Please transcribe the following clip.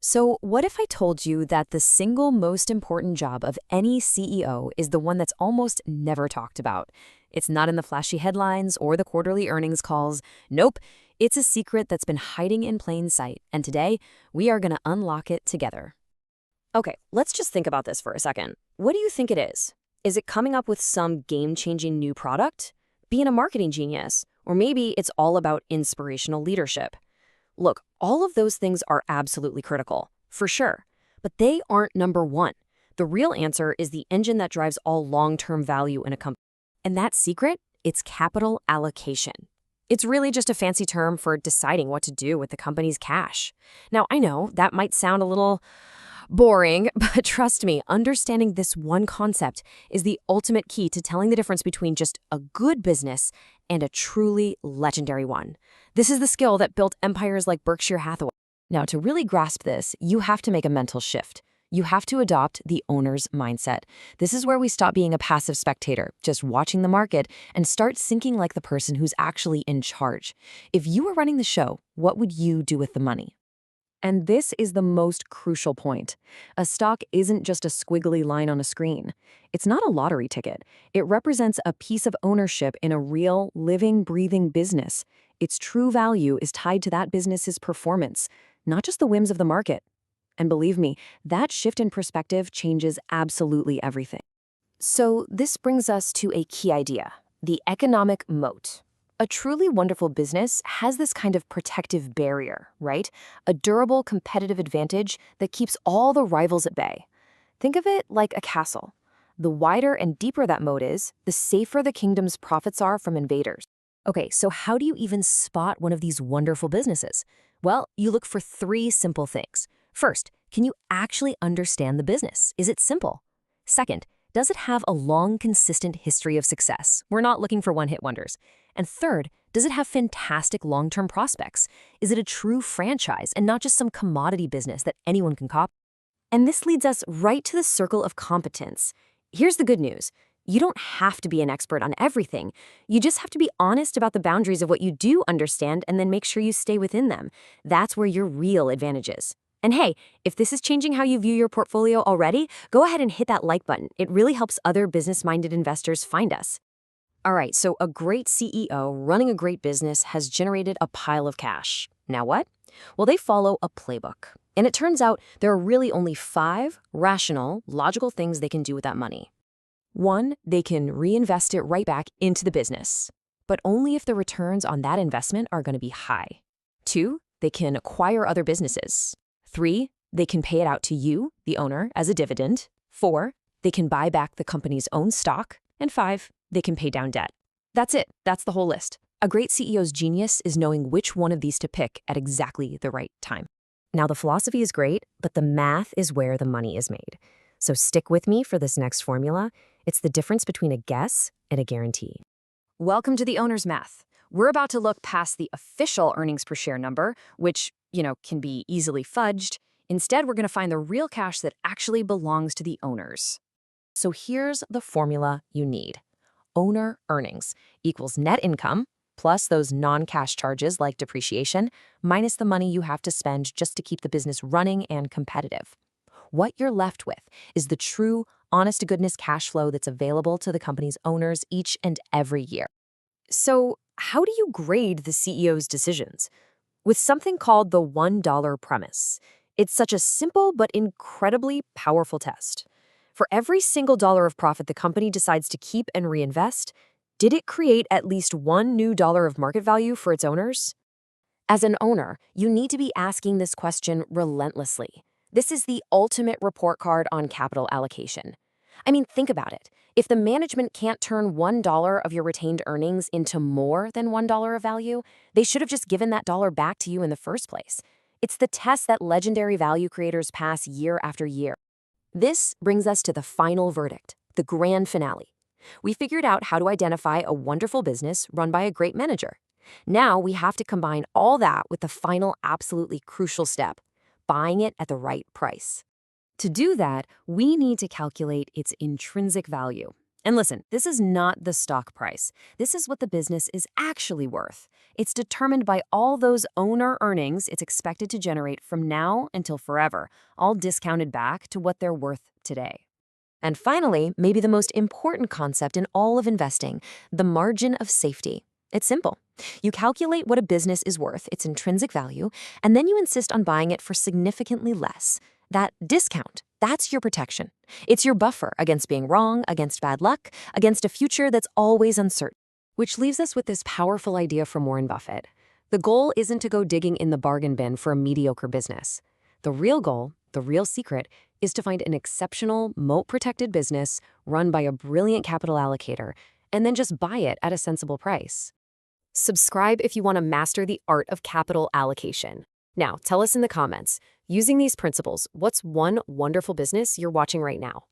So, what if I told you that the single most important job of any CEO is the one that's almost never talked about? It's not in the flashy headlines or the quarterly earnings calls. Nope, it's a secret that's been hiding in plain sight, and today we are going to unlock it together. Okay, let's just think about this for a second. What do you think it is? Is it coming up with some game-changing new product? Being a marketing genius? Or maybe it's all about inspirational leadership? Look, all of those things are absolutely critical, for sure. But they aren't number one. The real answer is the engine that drives all long-term value in a company. And that secret? It's capital allocation. It's really just a fancy term for deciding what to do with the company's cash. Now, I know that might sound a little boring, but trust me, understanding this one concept is the ultimate key to telling the difference between just a good business and a truly legendary one. This is the skill that built empires like Berkshire Hathaway. Now, to really grasp this, you have to make a mental shift. You have to adopt the owner's mindset. This is where we stop being a passive spectator, just watching the market, and start thinking like the person who's actually in charge. If you were running the show, what would you do with the money? And this is the most crucial point. A stock isn't just a squiggly line on a screen. It's not a lottery ticket. It represents a piece of ownership in a real, living, breathing business. Its true value is tied to that business's performance, not just the whims of the market. And believe me, that shift in perspective changes absolutely everything. So this brings us to a key idea, the economic moat. A truly wonderful business has this kind of protective barrier, right? A durable competitive advantage that keeps all the rivals at bay. Think of it like a castle. The wider and deeper that moat is, the safer the kingdom's profits are from invaders. Okay, so how do you even spot one of these wonderful businesses? Well, you look for three simple things. First, can you actually understand the business? Is it simple? Second, does it have a long, consistent history of success? We're not looking for one-hit wonders. And third, does it have fantastic long-term prospects? Is it a true franchise and not just some commodity business that anyone can copy? And this leads us right to the circle of competence. Here's the good news. You don't have to be an expert on everything. You just have to be honest about the boundaries of what you do understand and then make sure you stay within them. That's where your real advantage is. And hey, if this is changing how you view your portfolio already, go ahead and hit that like button. It really helps other business-minded investors find us. All right, so a great CEO running a great business has generated a pile of cash. Now what? Well, they follow a playbook. And it turns out there are really only 5 rational, logical things they can do with that money. 1, they can reinvest it right back into the business, but only if the returns on that investment are going to be high. 2, they can acquire other businesses. 3, they can pay it out to you, the owner, as a dividend. 4, they can buy back the company's own stock. And 5, they can pay down debt. That's it. That's the whole list. A great CEO's genius is knowing which one of these to pick at exactly the right time. Now, the philosophy is great, but the math is where the money is made. So stick with me for this next formula. It's the difference between a guess and a guarantee. Welcome to the owner's math. We're about to look past the official earnings per share number, which, can be easily fudged. Instead, we're going to find the real cash that actually belongs to the owners. So here's the formula you need. Owner earnings equals net income plus those non-cash charges like depreciation minus the money you have to spend just to keep the business running and competitive. What you're left with is the true, honest-to-goodness cash flow that's available to the company's owners each and every year. So how do you grade the CEO's decisions? With something called the $1 premise. It's such a simple but incredibly powerful test. For every single dollar of profit the company decides to keep and reinvest, did it create at least one new dollar of market value for its owners? As an owner, you need to be asking this question relentlessly. This is the ultimate report card on capital allocation. I mean, think about it. If the management can't turn $1 of your retained earnings into more than $1 of value, they should have just given that dollar back to you in the first place. It's the test that legendary value creators pass year after year. This brings us to the final verdict, the grand finale. We figured out how to identify a wonderful business run by a great manager. Now we have to combine all that with the final absolutely crucial step, buying it at the right price. To do that, we need to calculate its intrinsic value. And listen, this is not the stock price. This is what the business is actually worth. It's determined by all those owner earnings it's expected to generate from now until forever, all discounted back to what they're worth today. And finally, maybe the most important concept in all of investing, the margin of safety. It's simple. You calculate what a business is worth, its intrinsic value, and then you insist on buying it for significantly less. That discount, that's your protection. It's your buffer against being wrong, against bad luck, against a future that's always uncertain. Which leaves us with this powerful idea from Warren Buffett. The goal isn't to go digging in the bargain bin for a mediocre business. The real goal, the real secret, is to find an exceptional, moat-protected business run by a brilliant capital allocator, and then just buy it at a sensible price. Subscribe if you want to master the art of capital allocation. Now, tell us in the comments, using these principles, what's one wonderful business you're watching right now?